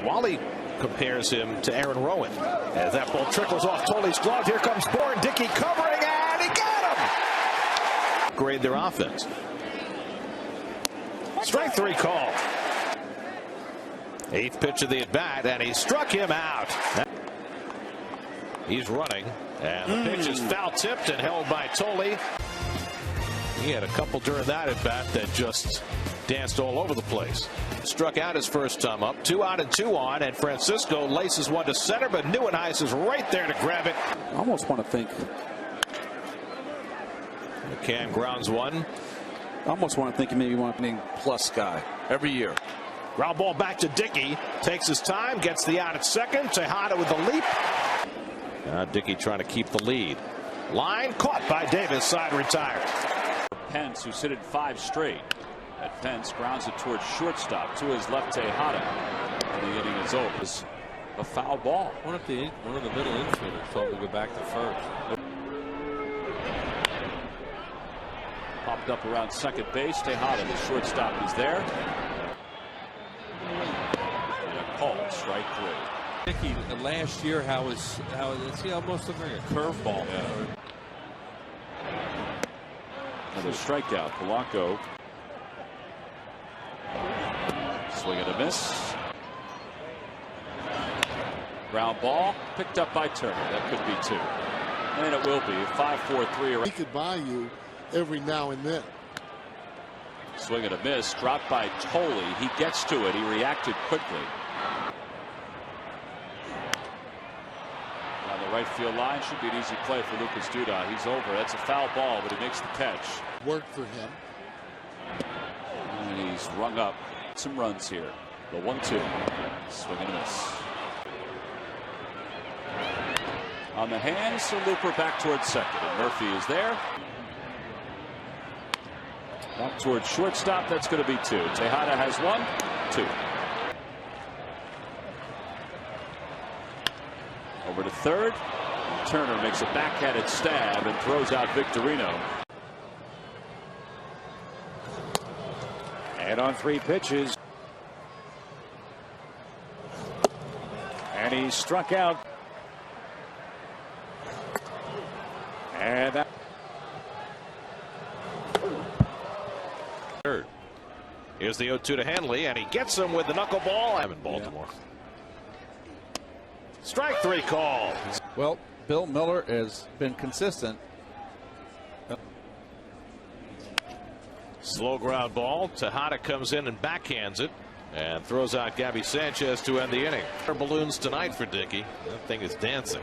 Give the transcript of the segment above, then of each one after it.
Wally compares him to Aaron Rowan. As that ball trickles off Tolley's glove, here comes Bourne. Dickey covering, and he got him! Grade their offense. Strike three call. Eighth pitch of the at-bat, and he struck him out. He's running, and the pitch is foul-tipped and held by Tolley. He had a couple during that at-bat that just danced all over the place. Struck out his first time up. 2 out and 2 on, and Francisco laces one to center, but Nieuwenhuis is right there to grab it. I almost want to think. McCann grounds one. I almost want to think he maybe want to be plus guy every year. Ground ball back to Dickey. Takes his time, gets the out at second. Tejada with the leap. Dickey trying to keep the lead. Line caught by Davis. Side retired. Pence, who's hit it 5 straight. At Pence grounds it towards shortstop to his left. Tejada, and the inning is over. It's a foul ball. One of the middle infielders told him to go back to first. Popped up around second base. Tejada, the shortstop, is there. And a call, strike 3. Dickey, last year, how he almost looked like a curveball. Yeah. Another strikeout. Polanco. Swing and a miss. Ground ball picked up by Turner. That could be 2. And it will be 5-4-3. He could buy you every now and then. Swing and a miss. Dropped by Tolley. He gets to it. He reacted quickly. On the right field line, should be an easy play for Lucas Duda. He's over. That's a foul ball, but he makes the catch. Worked for him. And he's rung up some runs here. The 1-2. Swing and a miss. On the hands, so Looper back towards second. And Murphy is there. Back towards shortstop. That's going to be 2. Tejada has 1, 2. Over to third. Turner makes a backhanded stab and throws out Victorino. And on 3 pitches. And he struck out. And that. Third. Here's the 0-2 to Hanley, and he gets him with the knuckleball. I'm in Baltimore. Yeah. Strike 3 call. Well, Bill Miller has been consistent. Slow ground ball. Tejada comes in and backhands it and throws out Gabby Sanchez to end the inning. Balloons tonight for Dickey. That thing is dancing.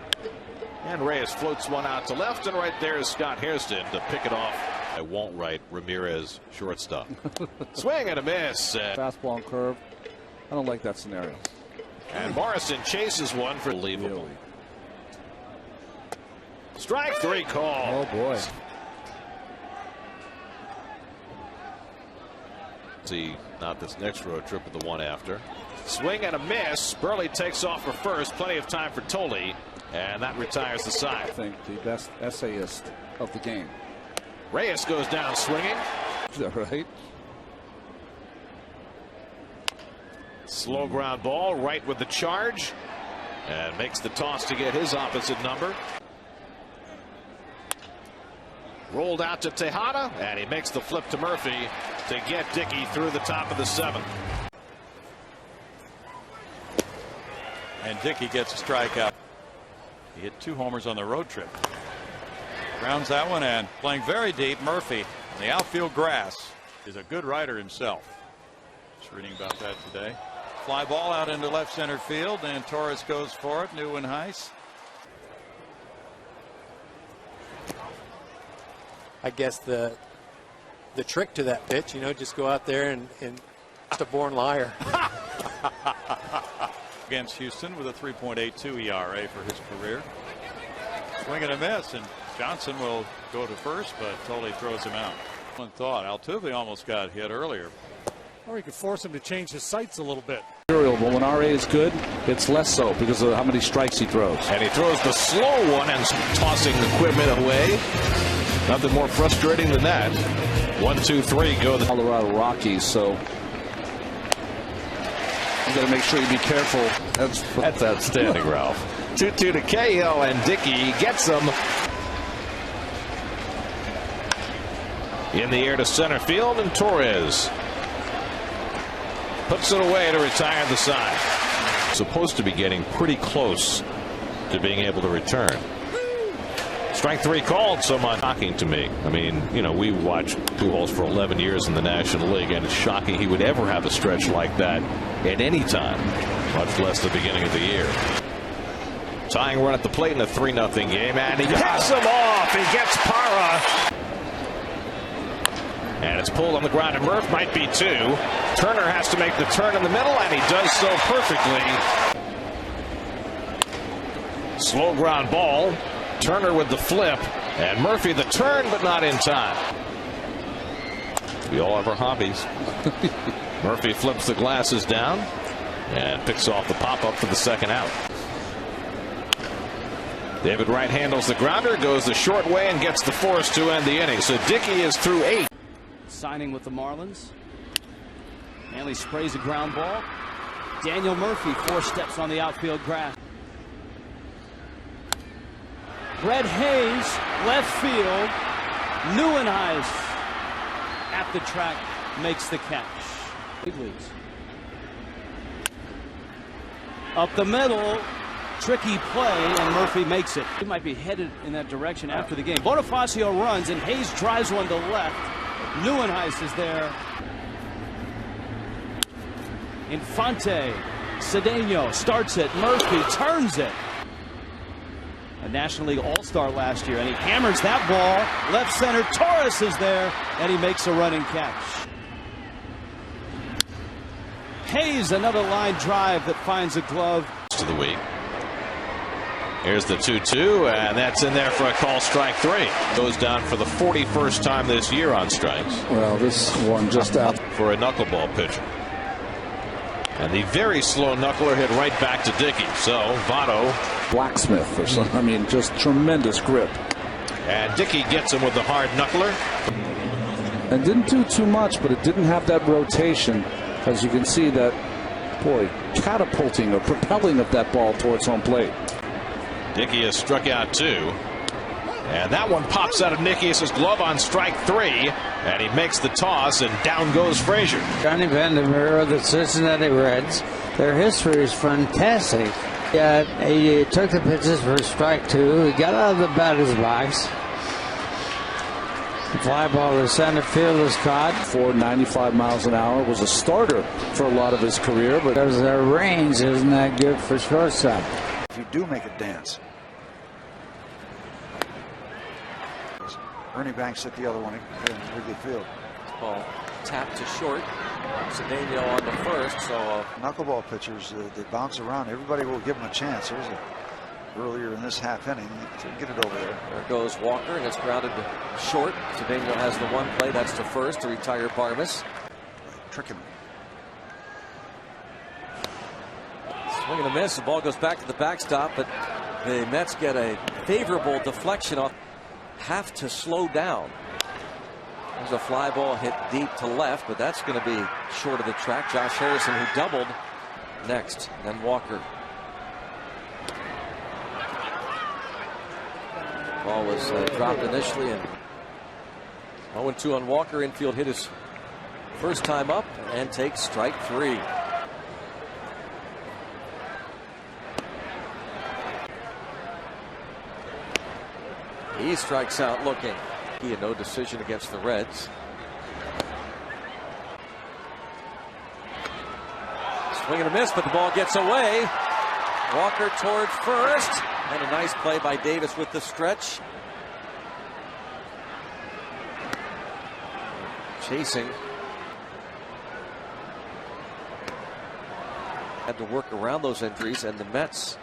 And Reyes floats one out to left, and right there is Scott Hairston to pick it off. I won't write Ramirez shortstop. Swing and a miss. Fastball and curve. I don't like that scenario. And Morrison chases one for believable. Really? Strike 3 call. Oh boy. See, not this next road trip, but the one after. Swing and a miss. Burley takes off for first. Plenty of time for Tolley, and that retires the side. I think the best essayist of the game. Reyes goes down swinging. Is that right? Slow ground ball right with the charge, and makes the toss to get his opposite number. Rolled out to Tejada, and he makes the flip to Murphy to get Dickey through the top of the 7th. And Dickey gets a strikeout. He hit 2 homers on the road trip. Grounds that one in. Playing very deep. Murphy on the outfield grass is a good rider himself. Just reading about that today. Fly ball out into left center field, and Torres goes for it. Nieuwenhuis. I guess the trick to that pitch, just go out there and just a born liar. Against Houston with a 3.82 ERA for his career. Swing and a miss, and Johnson will go to first, but Tolley throws him out. One thought, Altuve almost got hit earlier. Or he could force him to change his sights a little bit. But when RA is good, it's less so because of how many strikes he throws. And he throws the slow one and tossing the equipment away. Nothing more frustrating than that. 1, 2, 3 go the Colorado Rockies. So You got to make sure you be careful. That's outstanding, Ralph. 2-2 to Cahill, and Dickey gets him in the air to center field, and Torres puts it away to retire the side. Supposed to be getting pretty close to being able to return. Strike three called. Someone shocking to me. I mean, you know, we watched Pujols for 11 years in the National League, and it's shocking he would ever have a stretch like that at any time, much less the beginning of the year. Tying run at the plate in a 3-0 game, and he picks him off. He gets Parra, and it's pulled on the ground, and Murph might be two. Turner has to make the turn in the middle, and he does so perfectly. Slow ground ball. Turner with the flip, and Murphy the turn, but not in time. We all have our hobbies. Murphy flips the glasses down and picks off the pop-up for the second out. David Wright handles the grounder, goes the short way, and gets the force to end the inning. So Dickey is through 8. Signing with the Marlins. Manley sprays a ground ball. Daniel Murphy 4 steps on the outfield grass. Brett Hayes, left field. Neuenhuis at the track makes the catch. Big leagues. Up the middle, tricky play, and Murphy makes it. He might be headed in that direction after the game. Bonifacio runs, and Hayes drives one to left. Neuenhuis is there. Infante, Cedeno starts it. Murphy turns it. A National League All-Star last year, and he hammers that ball left center. Torres is there, and he makes a running catch. Hayes, another line drive that finds a glove. To the week. Here's the 2-2, and that's in there for a call, strike 3. Goes down for the 41st time this year on strikes. Well, this one just out for a knuckleball pitcher. And the very slow knuckler hit right back to Dickey. So Votto, blacksmith or something. I mean, just tremendous grip. And Dickey gets him with the hard knuckler. And didn't do too much, but it didn't have that rotation. As you can see, that, boy, catapulting or propelling of that ball towards home plate. Dickey has struck out 2. And that one pops out of Nickias' glove on strike 3. And he makes the toss, and down goes Frazier. Johnny Vandermeer of the Cincinnati Reds. Their history is fantastic. He took the pitches for strike 2. He got out of the batter's box. The fly ball to center field was caught. 495 miles an hour. Was a starter for a lot of his career, but because their range isn't that good for shortstop. If you do make it dance. Ernie Banks hit the other one in Wrigley Field. Ball tapped to short. Cedeno on the first. So knuckleball pitchers, they bounce around. Everybody will give them a chance. There's earlier in this half inning to get it over there. There goes Walker, and it's grounded to short. Cedeno has the one play. That's to first to retire Barmas. Trick him. Swing and a miss. The ball goes back to the backstop, but the Mets get a favorable deflection off. Have to slow down. There's a fly ball hit deep to left, but that's going to be short of the track. Josh Harrison, who doubled, next. Then Walker. Ball was dropped initially, and 0-2 on Walker. Infield hit his first time up and takes strike 3. He strikes out looking. He had no decision against the Reds. Swing and a miss, but the ball gets away. Walker towards first. And a nice play by Davis with the stretch. Chasing. Had to work around those injuries, and the Mets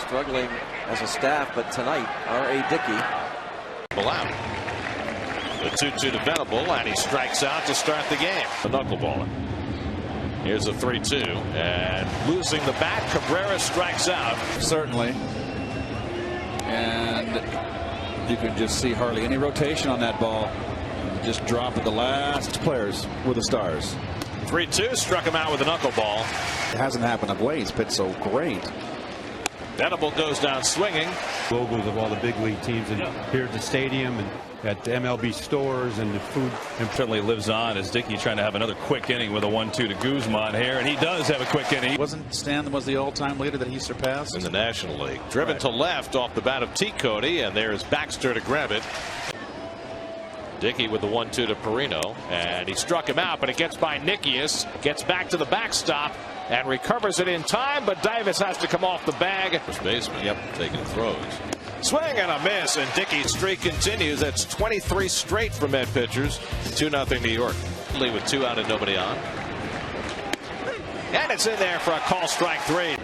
struggling as a staff, but tonight, R.A. Dickey. Out. The 2-2 to Venable, and he strikes out to start the game. The knuckleballer. Here's a 3-2, and losing the bat, Cabrera strikes out. Certainly. And you can just see hardly any rotation on that ball. Just drop at the last players were the Stars. 3-2, struck him out with a knuckleball. It hasn't happened of late. He's pitched so great. Venable goes down swinging. Logos of all the big league teams and here at the stadium and at the MLB stores and the food. And certainly lives on as Dickey trying to have another quick inning with a 1-2 to Guzman here, and he does have a quick inning. Wasn't Stan was the all-time leader that he surpassed in the National League? Driven to left off the bat of T. Cody, and there's Baxter to grab it. Dickey with the 1-2 to Perino, and he struck him out, but it gets by Nickius, gets back to the backstop and recovers it in time, but Davis has to come off the bag. First baseman, taking throws. Swing and a miss, and Dickey's streak continues. That's 23 straight for Met pitchers. 2-0 New York. With 2 out and nobody on. And it's in there for a call, strike 3.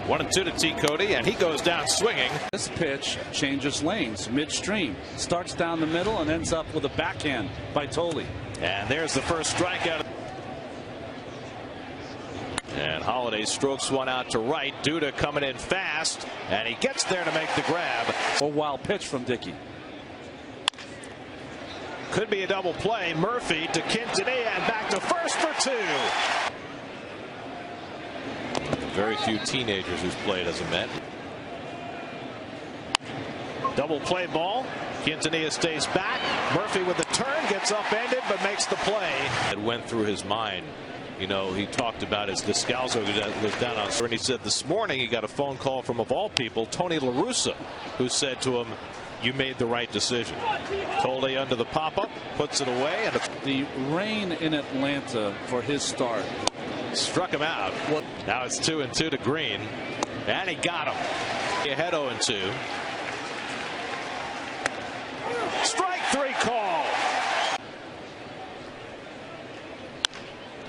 1-2 to T. Cody, and he goes down swinging. This pitch changes lanes midstream, starts down the middle and ends up with a backhand by Tolley. And there's the first strikeout. And Holiday strokes one out to right. Duda coming in fast, and he gets there to make the grab. A wild pitch from Dickey. Could be a double play. Murphy to Quintanilla and back to first for 2. Very few teenagers who's played as a Met. Double play ball. Quintanilla stays back. Murphy with the turn, gets upended but makes the play. It went through his mind. You know, he talked about his Descalzo was down on, and he said this morning he got a phone call from, of all people, Tony La Russa, who said to him, "You made the right decision." Tolley under the pop-up, puts it away, and the rain in Atlanta for his start struck him out. Now it's 2-2 to Green, and he got him. Ahead 0-2. Strike 3 call.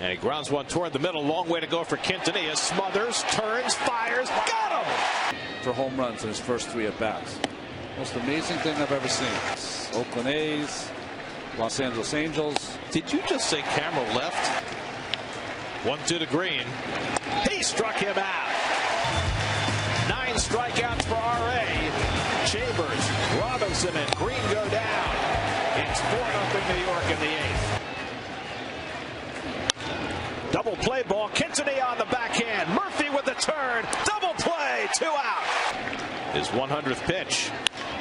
And he grounds one toward the middle. Long way to go for Quintanilla. Smothers, turns, fires, got him! For home runs in his first 3 at-bats. Most amazing thing I've ever seen. Oakland A's, Los Angeles Angels. Did you just say camera left? 1-2 to Green. He struck him out. 9 strikeouts for R.A. Chambers, Robinson, and Green go down. It's 4-0 New York in the 8th. Double play ball. Quintanilla on the backhand. Murphy with the turn. Double play. 2 out. His 100th pitch.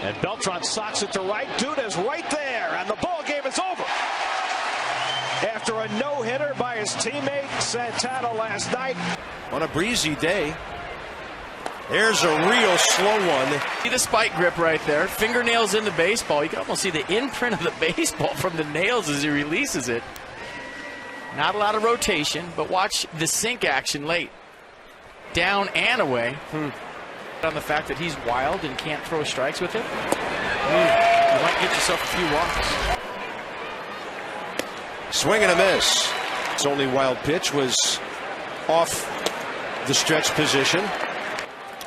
And Beltran socks it to right. Duda's right there. And the ball game is over. After a no-hitter by his teammate Santana last night. On a breezy day. There's a real slow one. See the spike grip right there. Fingernails in the baseball. You can almost see the imprint of the baseball from the nails as he releases it. Not a lot of rotation, but watch the sink action late. Down and away. On the fact that he's wild and can't throw strikes with it. You might get yourself a few walks. Swing and a miss. His only wild pitch was off the stretch position.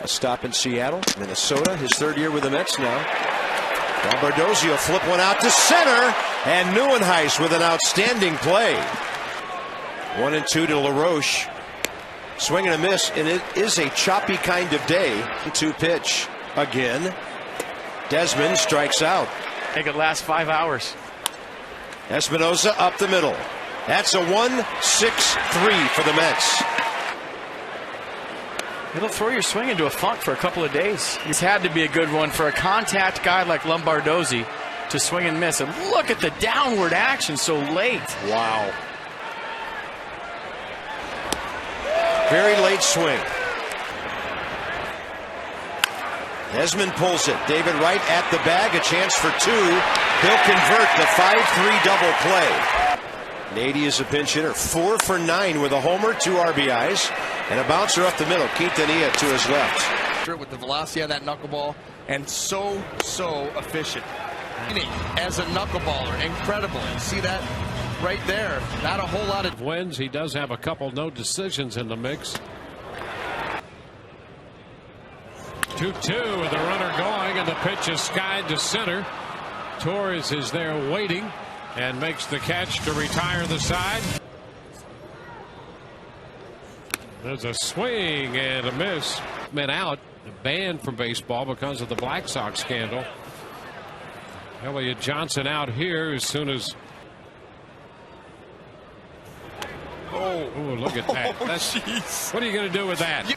A stop in Seattle, Minnesota, his 3rd year with the Mets now. Lombardozzi will flip one out to center, and Neuenhuis with an outstanding play. 1-2 to LaRoche. Swing and a miss, and it is a choppy kind of day. 2 pitch again. Desmond strikes out. It could last 5 hours. Espinosa up the middle. That's a 1-6-3 for the Mets. It'll throw your swing into a funk for a couple of days. It's had to be a good one for a contact guy like Lombardozzi to swing and miss. And look at the downward action so late. Wow. Very late swing. Desmond pulls it. David Wright at the bag. A chance for 2. He'll convert the 5-3 double play. Nady is a pinch hitter. 4 for 9 with a homer, 2 RBIs, and a bouncer up the middle. Quintanilla to his left. With the velocity of that knuckleball, and so efficient. As a knuckleballer, incredible. You see that right there. Not a whole lot of wins. He does have a couple no decisions in the mix. 2-2 with the runner going, and the pitch is skied to center. Torres is there waiting and makes the catch to retire the side. There's a swing and a miss. Men out, banned from baseball because of the Black Sox scandal. Elliott Johnson out here as soon as Oh, look at that. That's, what are you going to do with that?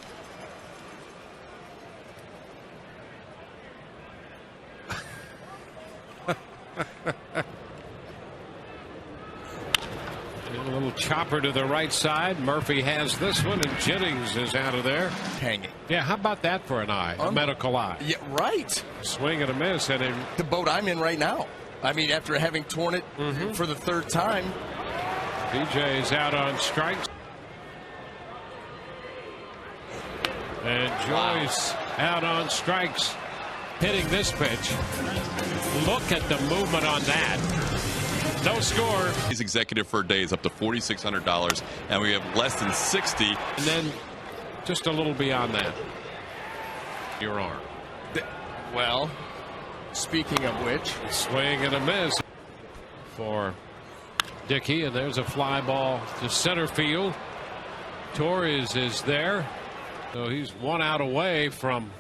A little chopper to the right side. Murphy has this one, and Jennings is out of there. Hanging. Yeah, how about that for an eye? A medical eye. Yeah, right. Swing and a miss. And the boat I'm in right now. I mean, after having torn it for the third time. BJ's out on strikes. And Joyce out on strikes. Hitting this pitch. Look at the movement on that. No score. He's executive for a day is up to $4,600, and we have less than 60. And then just a little beyond that. Your arm. Well, speaking of which. Swing and a miss for Dickey, and there's a fly ball to center field. Torres is there. So he's 1 out away from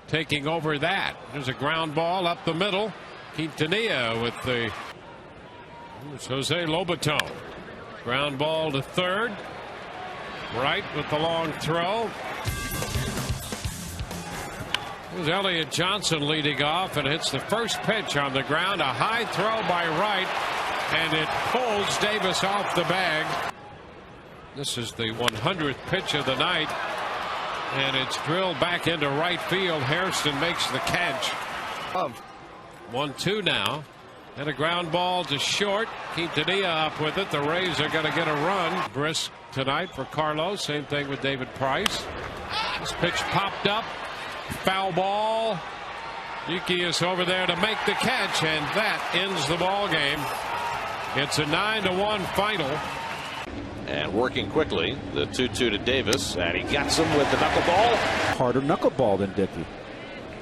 taking over that. There's a ground ball up the middle. Quintanilla with the Jose Lobaton. Ground ball to third. Right with the long throw. There's Elliott Johnson leading off, and hits the first pitch on the ground. A high throw by Wright, and it pulls Davis off the bag. This is the 100th pitch of the night, and it's drilled back into right field. Hairston makes the catch. 1-2 now. And a ground ball to short. Quintanilla up with it. The Rays are going to get a run. Brisk tonight for Carlos. Same thing with David Price. This pitch popped up. Foul ball. Dickey is over there to make the catch, and that ends the ball game. It's a 9-1 final. And working quickly, the 2-2 to Davis, and he gets him with the knuckleball. Harder knuckleball than Dickey.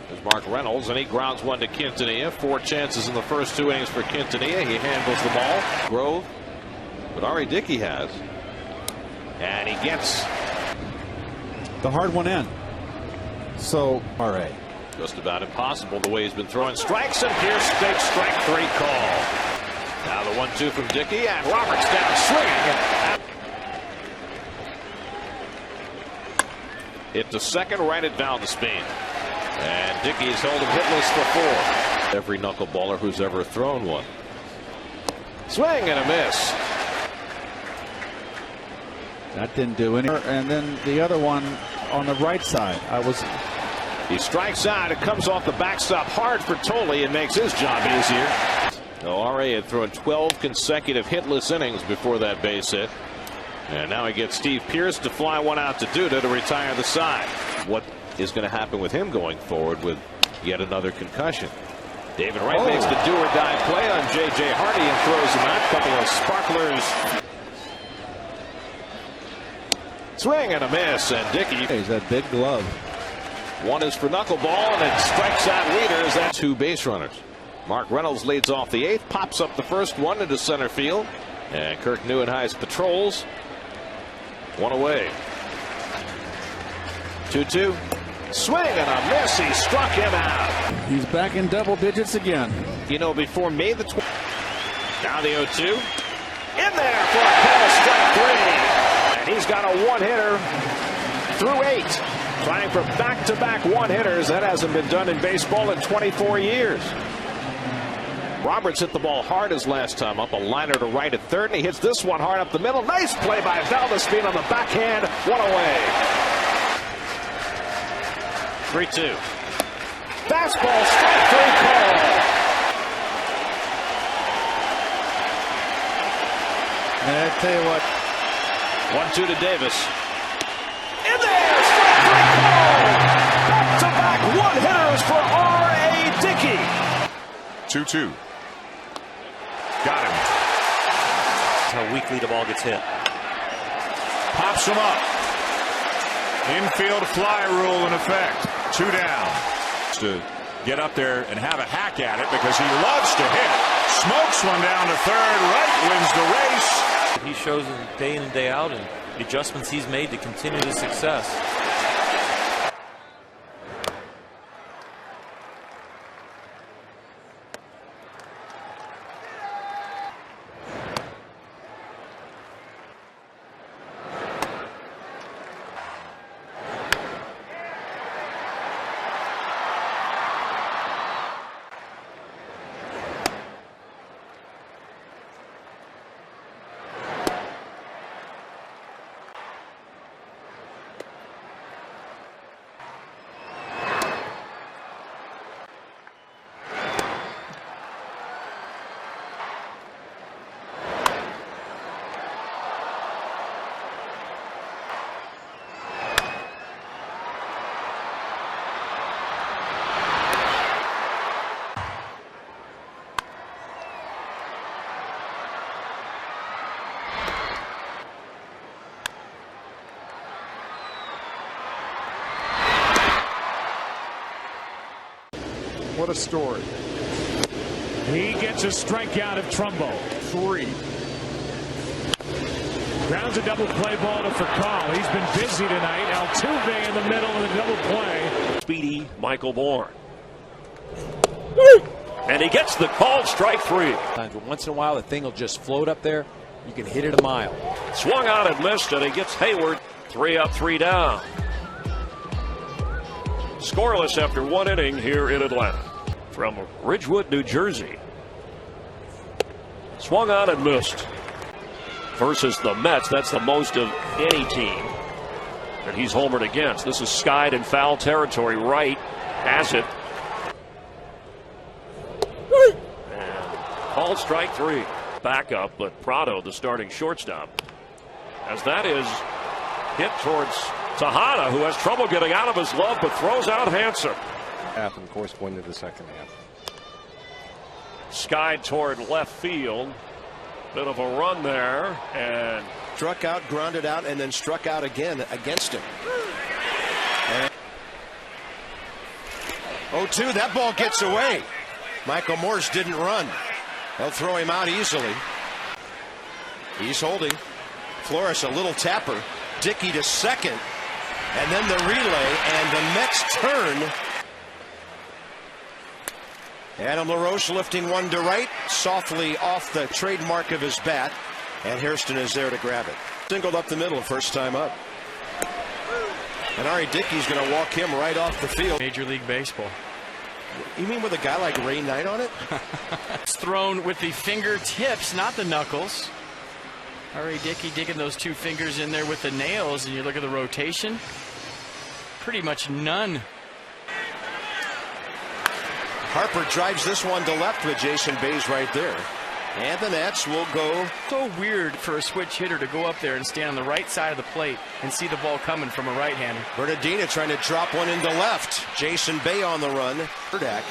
There's Mark Reynolds, and he grounds one to Quintanilla. 4 chances in the first 2 innings for Quintanilla. He handles the ball. Grove, but Ari Dickey has. And he gets the hard one in. So, RA. Just about impossible the way he's been throwing strikes, and Pierce takes strike 3 call. Now the 1-2 from Dickey, and Roberts down swinging. Hit to second, right it down the speed. And Dickey's held him hitless for 4. Every knuckleballer who's ever thrown one. Swing and a miss. That didn't do any. And then the other one on the right side. He strikes out. It comes off the backstop hard for Tolle and makes his job easier. RA had thrown 12 consecutive hitless innings before that base hit. And now he gets Steve Pierce to fly one out to Duda to retire the side. What is going to happen with him going forward with yet another concussion? David Wright makes the do-or-die play on J.J. Hardy and throws him out. Couple of sparklers. Swing and a miss, and Dickey. He's that big glove. One is for knuckleball, and it strikes out leaders. That's 2 base runners. Mark Reynolds leads off the 8th, pops up the first one into center field, and Kirk Neuenhuis patrols. 1 away. 2-2. Swing and a miss. He struck him out. He's back in double digits again. You know, before May the 20th. Now the 0-2. In there for a call, strike 3. And he's got a 1-hitter through 8. Trying for back-to-back 1-hitters. That hasn't been done in baseball in 24 years. Roberts hit the ball hard his last time up. A liner to right at third, and he hits this one hard up the middle. Nice play by Valdespin on the backhand. 1 away. 3-2. Fastball, strike 3 call. And I tell you what. 1-2 to Davis. In there, strike 3 call. Back-to-back 1-hitters for R.A. Dickey. 2-2. Got him. How weakly the ball gets hit. Pops him up. Infield fly rule in effect. 2 down. To get up there and have a hack at it because he loves to hit. Smokes one down to third. Wright wins the race. He shows it day in and day out, and the adjustments he's made to continue the success. What a story. He gets a strikeout of Trumbo. 3. Grounds a double play ball to Fakal. He's been busy tonight. Altuve in the middle of the double play. Speedy Michael Bourne. And he gets the call, strike 3. Once in a while, the thing will just float up there. You can hit it a mile. Swung out and missed, and he gets Hayward. 3 up, 3 down. Scoreless after 1 inning here in Atlanta. From Ridgewood, New Jersey. Swung out and missed. Versus the Mets, that's the most of any team that he's homered against. This is skied in foul territory. Right has it. And called strike 3. Backup, but Prado, the starting shortstop, as that is hit towards Tejada, who has trouble getting out of his glove, but throws out Hanser. Half, and of course, going to the second half. Skied toward left field. Bit of a run there, and struck out, grounded out, and then struck out again against him. And 0-2, that ball gets away. Michael Morse didn't run. They'll throw him out easily. He's holding. Flores a little tapper. Dickey to second. And then the relay, and the Mets turn. Adam LaRoche lifting one to right, softly off the trademark of his bat, and Hairston is there to grab it. Singled up the middle, first time up. And Ari Dickey's going to walk him right off the field. Major League Baseball. You mean with a guy like Ray Knight on it? It's thrown with the fingertips, not the knuckles. Ari Dickey digging those 2 fingers in there with the nails, and you look at the rotation. Pretty much none. Harper drives this one to left with Jason Bays right there. And the Nats will go. So weird for a switch hitter to go up there and stand on the right side of the plate and see the ball coming from a right-hander. Bernardina trying to drop one into left. Jason Bay on the run. Burdak.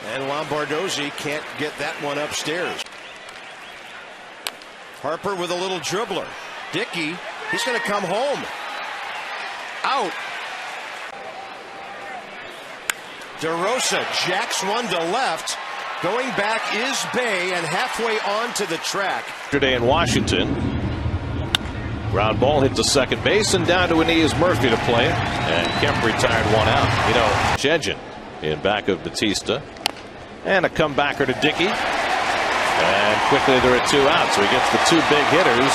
And Lombardozzi can't get that one upstairs. Harper with a little dribbler. Dickey, he's going to come home. Out. DeRosa jacks one to left. Going back is Bay, and halfway onto the track. Yesterday in Washington. Ground ball hit to second base, and down to a knee is Murphy to play it. And Kemp retired 1 out. You know, Shedgen in back of Batista. And a comebacker to Dickey. And quickly there are 2 outs. So he gets the 2 big hitters.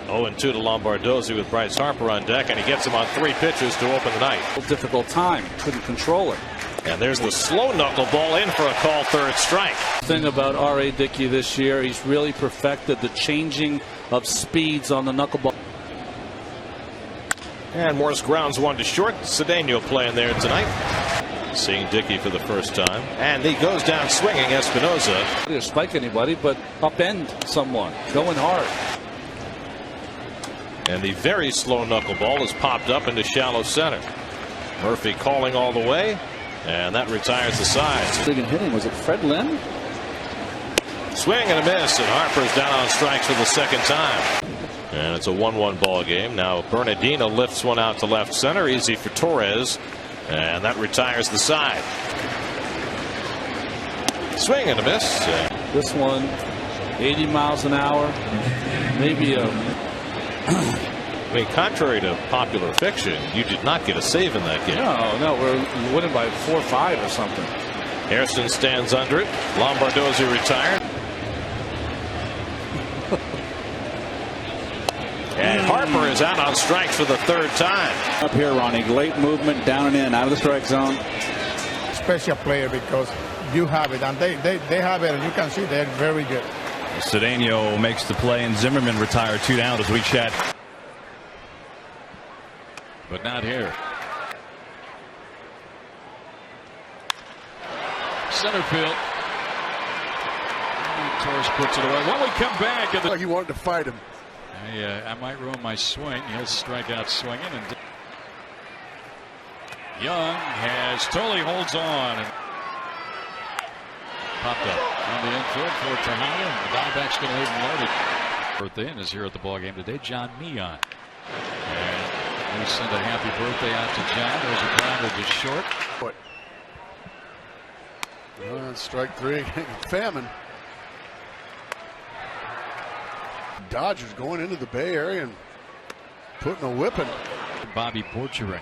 0-2 to Lombardozzi with Bryce Harper on deck, and he gets him on 3 pitches to open the night. Difficult time. Couldn't control it. And there's the slow knuckleball in for a call, 3rd strike. The thing about R.A. Dickey this year, he's really perfected the changing of speeds on the knuckleball. And Morris grounds one to short. Cedeno playing there tonight. Seeing Dickey for the first time. And he goes down swinging. Espinosa. Not to spike anybody, but upend someone. Going hard. And the very slow knuckleball is popped up into shallow center. Murphy calling all the way. And that retires the side. Big and hitting. Was it Fred Lynn? Swing and a miss, and Harper's down on strikes for the second time. And it's a 1-1 ball game. Now Bernardino lifts one out to left center. Easy for Torres. And that retires the side. Swing and a miss. This one, 80 miles an hour. Maybe a... I mean, contrary to popular fiction, you did not get a save in that game. No, we're winning by 4 or 5 or something. Hairston stands under it. Lombardozzi retired. And Harper is out on strikes for the 3rd time. Up here, Ronnie. Late movement, down and in, out of the strike zone. Special player because you have it, and they have it, and you can see they're very good. Cedeno makes the play, and Zimmerman retired 2 down as we chat. But not here. Center field. Torres puts it away. When we come back, like he wanted to fight him. I might ruin my swing. He'll strike out swinging, and Young has totally holds on. And popped up on the infield for Tejada. The Diamondbacks going to leave him loaded. Birthday and is here at the ball game today. John Meehan. And we send a happy birthday out to John. There's a grounder to short. Strike three. Famine. Dodgers going into the Bay Area and putting a whipping. Bobby Borcherick.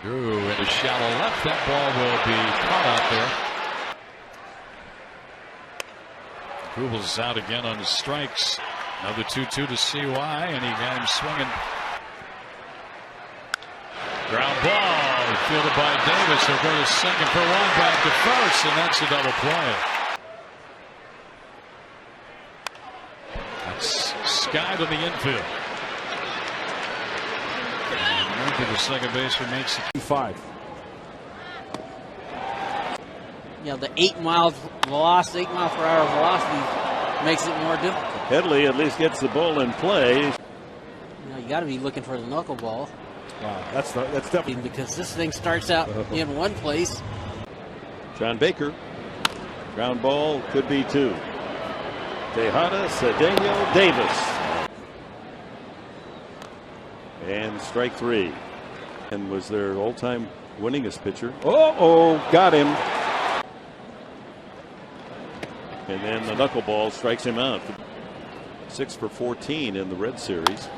Drew in a shallow left. That ball will be caught out there. Kubel's out again on his strikes. Another 2-2 to CY, and he got him swinging. Ground ball fielded by Davis. He'll go to second for one, back to first, and that's a double play. That's skied on the infield. And Murphy, the second baseman, makes it 2-5. You know, the 8 mile per hour velocity makes it more difficult. Headley at least gets the ball in play. You know, you got to be looking for the knuckleball. Wow, that's definitely because this thing starts out in one place. John Baker, ground ball, could be 2. Tejada, Cedeno, Davis, and strike 3. And was their all-time winningest pitcher. Got him. And then the knuckleball strikes him out. 6 for 14 in the Red Series.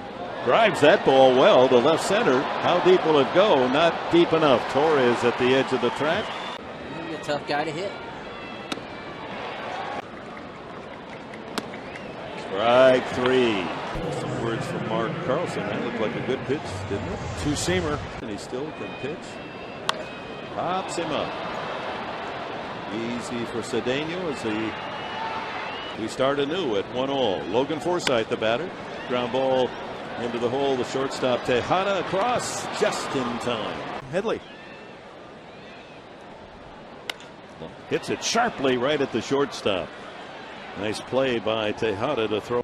Drives that ball well to left center. How deep will it go? Not deep enough. Torres at the edge of the track. He's a tough guy to hit. Strike 3. Some words from Mark Carlson. That looked like a good pitch, didn't it? Two-seamer. And he still can pitch. Pops him up. Easy for Cedeno as we start anew at 1-1. Logan Forsythe, the batter. Ground ball into the hole. The shortstop Tejada across just in time. Headley hits it sharply right at the shortstop. Nice play by Tejada to throw.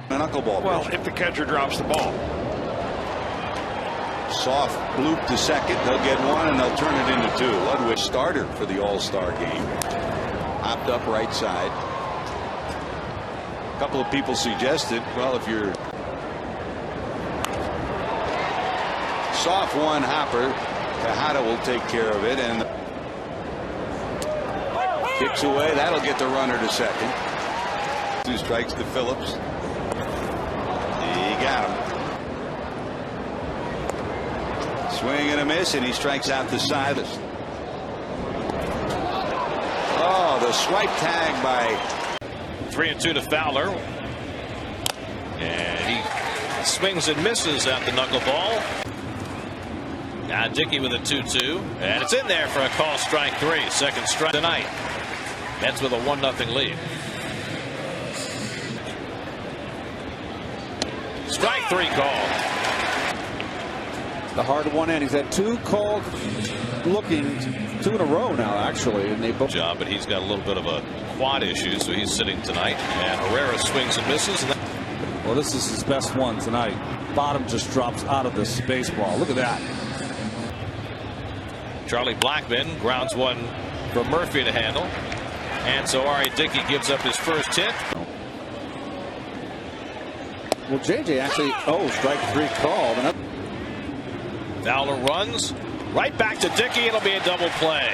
Knuckleball. Well, if the catcher drops the ball. Soft bloop to second. They'll get 1 and they'll turn it into 2. Ludwig starter for the All-Star game. Hopped up right side. A couple of people suggested, well, if you're soft 1 hopper, Tejada will take care of it and kicks away. That'll get the runner to second. 2 strikes to Phillips. He got him. Swing and a miss, and he strikes out the side. Oh, the swipe tag by 3-2 to Fowler. And he swings and misses at the knuckleball. Now Dickey with a 2-2. And it's in there for a call, strike 3. Second strike tonight. Mets with a 1-0 lead. Strike 3 call. The hard one in. He's had 2 called looking, 2 in a row now, actually. And they both job, but he's got a little bit of a quad issue, so he's sitting tonight. And Herrera swings and misses. And well, this is his best one tonight. Bottom just drops out of this baseball. Look at that. Charlie Blackmon grounds one for Murphy to handle. And so R.A. Dickey gives up his first hit. Well, J.J. actually, strike 3 called. Fowler runs right back to Dickey. It'll be a double play.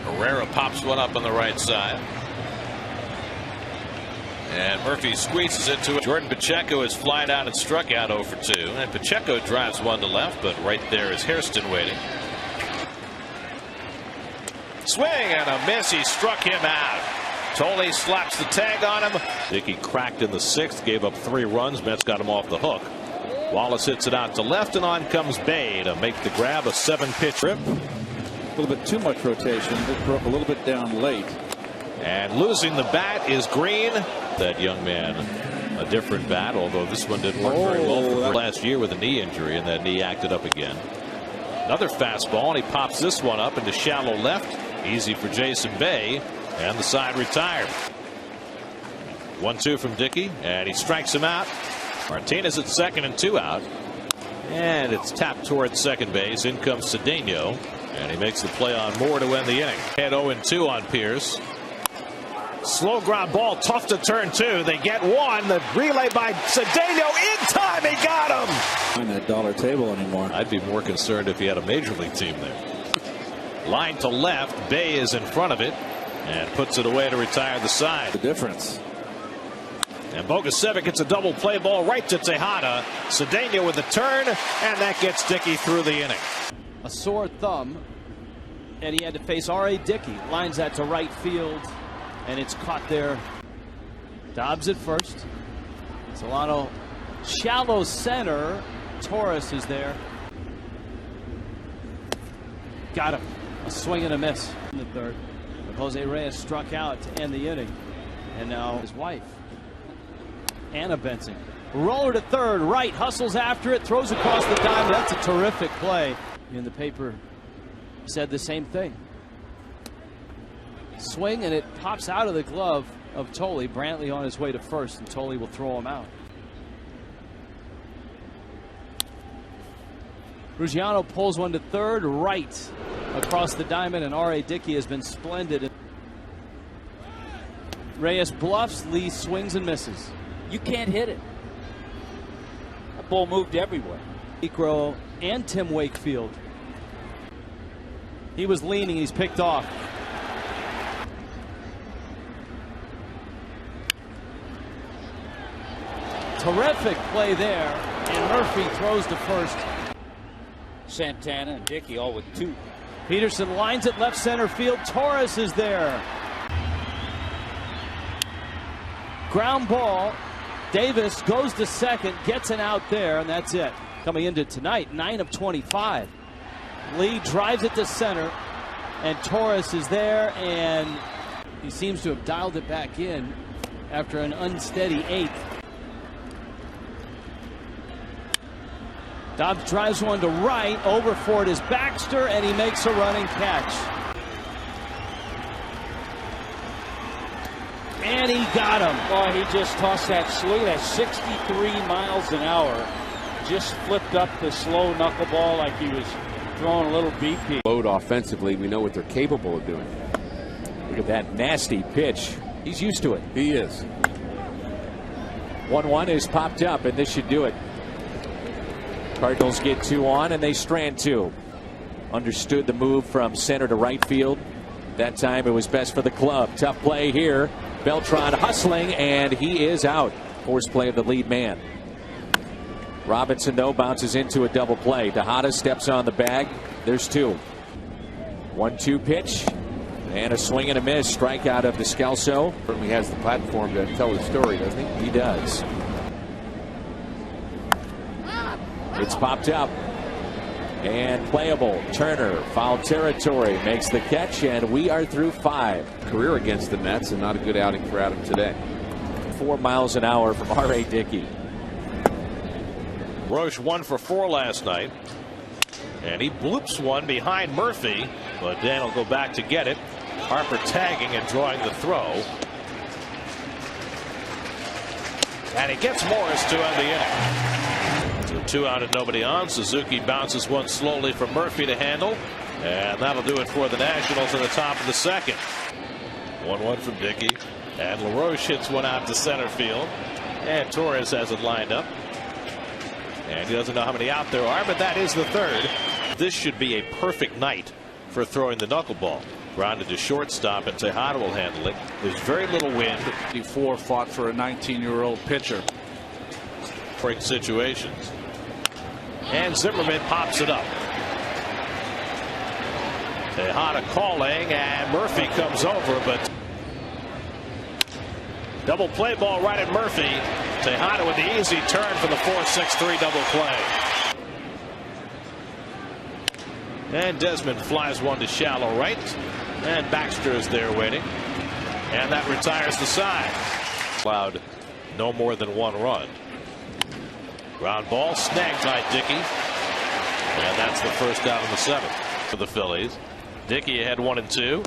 Herrera pops one up on the right side. And Murphy squeezes it to it. Jordan Pacheco is flied out and struck out 0 for 2. And Pacheco drives one to left, but right there is Hairston waiting. Swing and a miss. He struck him out. Tolley slaps the tag on him. Dickey cracked in the 6th, gave up 3 runs. Mets got him off the hook. Wallace hits it out to left, and on comes Bay to make the grab. A 7-pitch trip. A little bit too much rotation. It broke a little bit down late. And losing the bat is Green. That young man, a different bat, although this one didn't work very well for last year with a knee injury, and that knee acted up again. Another fastball, and he pops this one up into shallow left. Easy for Jason Bay, and the side retired. 1-2 from Dickey, and he strikes him out. Martinez at second and 2 out. And it's tapped towards second base. In comes Cedeno, and he makes the play on Moore to end the inning. Had 0-2 on Pierce. Slow ground ball, tough to turn 2. They get 1. The relay by Cedeno in time. He got him. Find that dollar table anymore. I'd be more concerned if he had a major league team there. Line to left. Bay is in front of it and puts it away to retire the side. The difference. And Bogusevic gets a double play ball right to Tejada. Cedeno with the turn, and that gets Dickey through the inning. A sore thumb, and he had to face R.A. Dickey. Lines that to right field, and it's caught there. Dobbs at first. Solano shallow center. Torres is there. Got him. A swing and a miss in the 3rd. But Jose Reyes struck out to end the inning. And now his wife, Anna Benson. Roller to 3rd, right, hustles after it, throws across the diamond. That's a terrific play. In the paper said the same thing. Swing, and it pops out of the glove of Tolley. Brantley on his way to first, and Tolley will throw him out. Ruggiano pulls one to 3rd, right across the diamond, and R.A. Dickey has been splendid. Reyes bluffs, Lee swings and misses. You can't hit it. That ball moved everywhere. Ecro and Tim Wakefield. He was leaning, he's picked off. Terrific play there, and Murphy throws to first. Santana and Dickey all with 2. Peterson lines it left center field. Torres is there. Ground ball. Davis goes to second, gets an out there, and that's it. Coming into tonight, 9 of 25. Lee drives it to center, and Torres is there, and he seems to have dialed it back in after an unsteady 8th. Dobbs drives one to right. Over for it is Baxter, and he makes a running catch. And he got him. Oh, he just tossed that slow, that 63 miles an hour. Just flipped up the slow knuckleball like he was throwing a little BP. Load offensively, we know what they're capable of doing. Look at that nasty pitch. He's used to it. He is. 1-1 is popped up, and this should do it. Cardinals get 2 on, and they strand 2. Understood the move from center to right field. That time it was best for the club. Tough play here. Beltran hustling, and he is out. Force play of the lead man. Robinson, though, bounces into a double play. Tejada steps on the bag. There's 2. 1-2 pitch. And a swing and a miss. Strikeout of Descalso. Certainly has the platform to tell his story, doesn't he? He does. It's popped up. And playable. Turner, foul territory, makes the catch, and we are through 5. Career against the Mets, and not a good outing for Adam today. 4 miles an hour from R.A. Dickey. Roche 1 for 4 last night. And he bloops one behind Murphy, but Dan will go back to get it. Harper tagging and drawing the throw. And he gets Morris to end the inning. With 2 out and nobody on, Suzuki bounces one slowly for Murphy to handle, and that'll do it for the Nationals in the top of the second. 1-1 from Dickey, and LaRoche hits one out to center field, and Torres has it lined up, and he doesn't know how many out there are, but that is the third. This should be a perfect night for throwing the knuckleball. Grounded to shortstop, and Tejada will handle it. There's very little wind. Before fought for a 19-year-old pitcher. Break situations. And Zimmerman pops it up. Tejada calling, and Murphy comes over, but double play ball right at Murphy. Tejada with the easy turn for the 4-6-3 double play. And Desmond flies one to shallow right, and Baxter is there waiting, and that retires the side. Allowed no more than 1 run. Ground ball snagged by Dickey, and that's the first out in the 7th for the Phillies. Dickey ahead 1-2,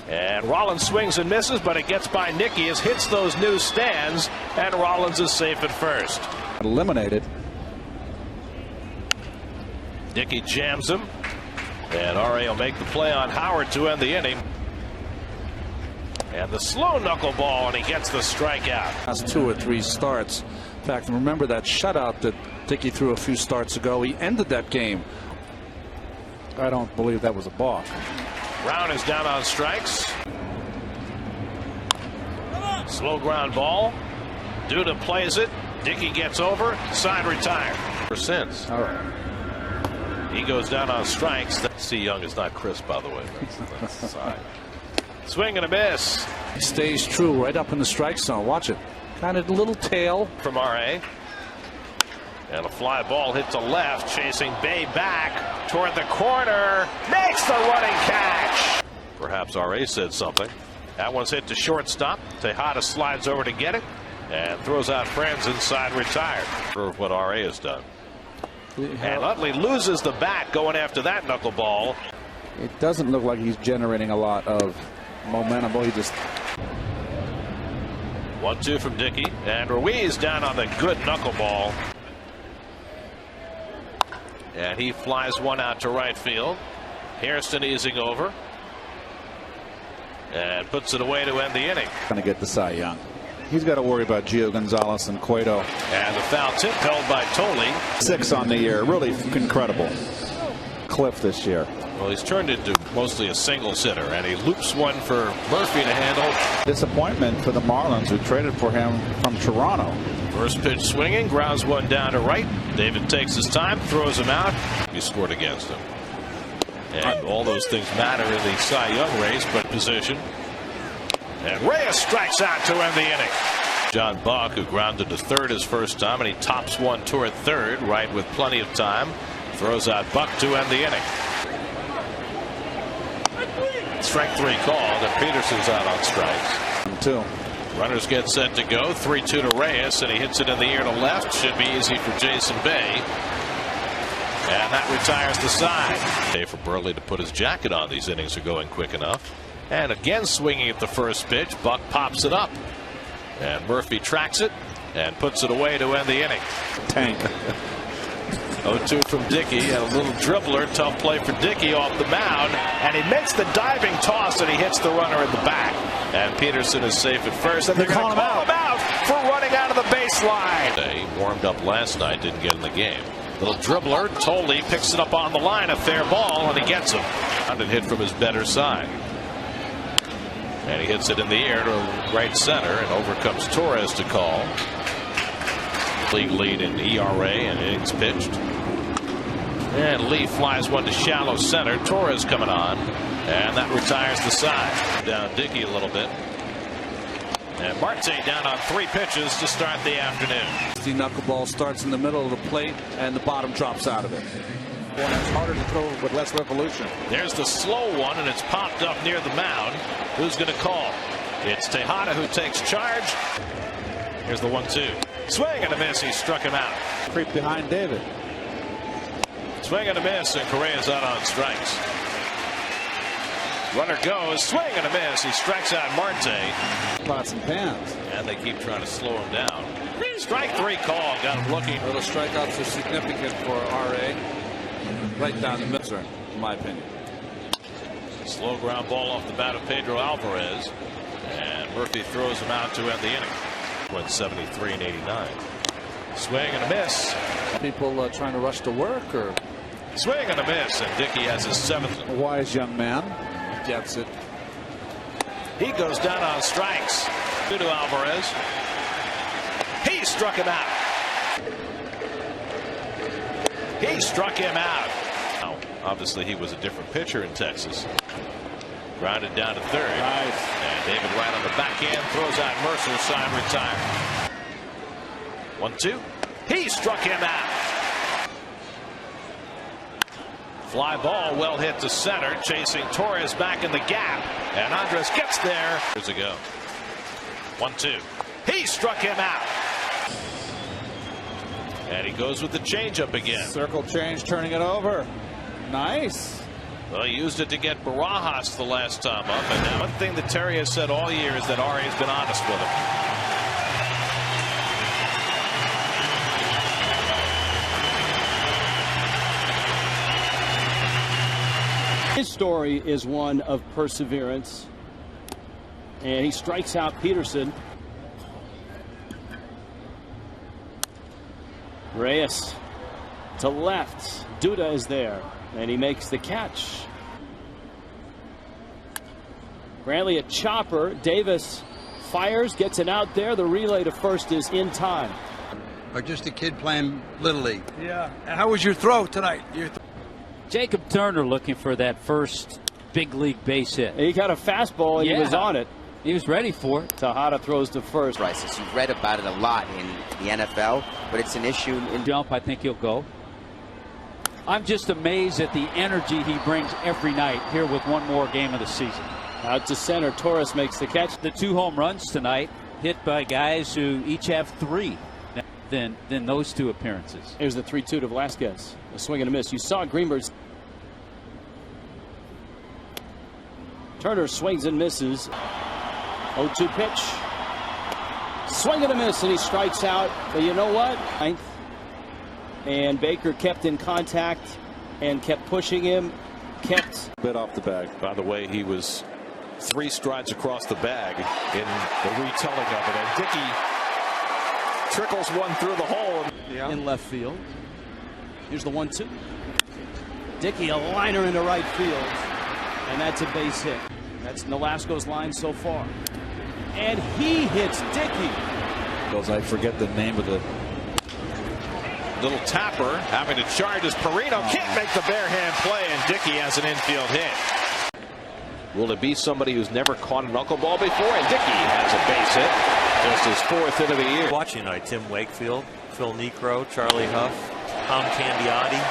and Rollins swings and misses, but it gets by Nicky as hits those new stands, and Rollins is safe at first. Eliminated. Dickey jams him, and R.A. will make the play on Howard to end the inning. And the slow knuckleball, and he gets the strikeout. That's 2 or 3 starts. In fact, remember that shutout that Dickey threw a few starts ago. He ended that game. I don't believe that was a balk. Brown is down on strikes. Slow ground ball. Duda plays it. Dickey gets over. Side retired. For since. All right. He goes down on strikes. C. Young is not crisp, by the way. Side. Swing and a miss. He stays true right up in the strike zone. Watch it. Kind of a little tail from R.A. And a fly ball hit to left, chasing Bay back toward the corner. Makes the running catch. Perhaps R.A. said something. That one's hit to shortstop. Tejada slides over to get it and throws out Franz inside, retired. For what R.A. has done. And Utley loses the bat going after that knuckleball. It doesn't look like he's generating a lot of momentum. He just 1-2 from Dickey, and Ruiz down on the good knuckleball. And he flies one out to right field. Hairston easing over and puts it away to end the inning. Going to get the Cy Young. He's got to worry about Gio Gonzalez and Cueto. And the foul tip held by Tolley. 6 on the year. Really incredible. Cliff this year. Well, he's turned into mostly a singles hitter, and he loops one for Murphy to handle. Disappointment for the Marlins, who traded for him from Toronto. First pitch swinging, grounds one down to right. David takes his time, throws him out. He scored against him. And all those things matter in the Cy Young race, but position. And Reyes strikes out to end the inning. John Buck, who grounded to third his first time, and he tops one toward third, right with plenty of time. Throws out Buck to end the inning. Strike 3 called, and Peterson's out on strikes. 2. Runners get set to go. 3-2 to Reyes, and he hits it in the air to left. Should be easy for Jason Bay. And that retires the side. Okay, for Burley to put his jacket on. These innings are going quick enough. And again swinging at the first pitch. Buck pops it up. And Murphy tracks it and puts it away to end the inning. Tank. 0-2 from Dickey, and a little dribbler. Tough play for Dickey off the mound, and he makes the diving toss, and he hits the runner in the back. And Peterson is safe at first, and they're going to call him out for running out of the baseline. He warmed up last night, didn't get in the game. Little dribbler, Tolley picks it up on the line, a fair ball, and he gets him. And hit from his better side. And he hits it in the air to right center, and over comes Torres to call. League lead in ERA and innings pitched. And Lee flies one to shallow center. Torres coming on, and that retires the side. Down Dickey a little bit. And Marte down on 3 pitches to start the afternoon. The knuckleball starts in the middle of the plate, and the bottom drops out of it. One that's harder to throw with less revolution. There's the slow one, and it's popped up near the mound. Who's going to call? It's Tejada who takes charge. Here's the 1-2. Swing and a miss. He struck him out. Creep behind David. Swing and a miss, and Correa's out on strikes. Runner goes. Swing and a miss. He strikes out Marte. pots and pans. And they keep trying to slow him down. Strike 3 call. Got him looking. Little strikeouts are significant for RA. Right down the middle, in my opinion. Slow ground ball off the bat of Pedro Alvarez. And Murphy throws him out to end the inning. Went 73 and 89. Swing and a miss. People trying to rush to work, or swing and a miss, and Dickey has his 7th. A wise young man gets it. He goes down on strikes. To Alvarez. He struck him out. He struck him out. Now, obviously, he was a different pitcher in Texas. Grounded down to third. Nice. And David Wright on the backhand throws out Mercer, sign retired. 1-2. He struck him out. Fly ball well hit to center, chasing Torres back in the gap, and Andres gets there. Years ago. 1-2. He struck him out. And he goes with the changeup again. Circle change, turning it over. Nice. Well, he used it to get Barajas the last time up. And now, one thing that Terry has said all year is that Ari's been honest with him. His story is one of perseverance. And he strikes out Peterson. Reyes to left. Duda is there. And he makes the catch. Brantley a chopper. Davis fires, gets it out there. The relay to first is in time. Or just a kid playing Little League. Yeah. And how was your throw tonight? Jacob Turner looking for that first big league base hit. He got a fastball and he was on it. He was ready for it. Tejada throws to first. Crisis. You've read about it a lot in the NFL, but it's an issue in jump. I think he'll go. I'm just amazed at the energy he brings every night here with one more game of the season. Out to center. Torres makes the catch. The 2 home runs tonight hit by guys who each have 3 than those 2 appearances. Here's the 3-2 to Velasquez. A swing and a miss. You saw Greenberg's. Turner swings and misses. 0-2 pitch. Swing and a miss, and he strikes out. But you know what? 9th. And Baker kept in contact and kept pushing him. Kept bit off the bag. By the way, he was 3 strides across the bag in the retelling of it. And Dickey trickles one through the hole in left field. Here's the 1-2. Dickey a liner into right field. And that's a base hit. That's Nolasco's line so far. And he hits Dickey. I forget the name of the little tapper having to charge as Perino can't make the bare hand play, and Dickey has an infield hit. Will it be somebody who's never caught a knuckleball before? And Dickey has a base hit. Just his 4th hit of the year. Watching tonight, Tim Wakefield, Phil Necro, Charlie Huff, Tom Candiotti.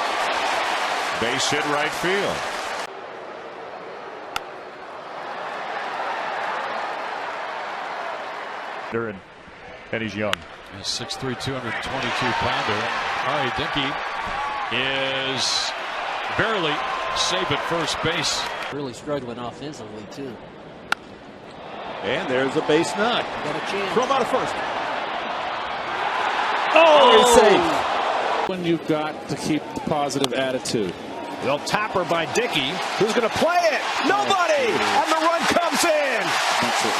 Base hit right field. And he's young. A 6'3", 222-pounder. Ari Dickey is barely safe at first base. Really struggling offensively, too. And there's a base knock. Got a chance. Throw him out of first. Oh, safe. When you've got to keep the positive attitude. They'll tapper by Dickey. Who's going to play it? Nobody! And the run comes in! That's it.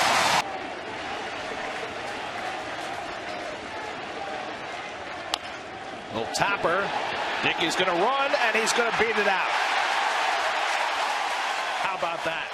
Little tapper. Dickey's going to run, and he's going to beat it out. How about that?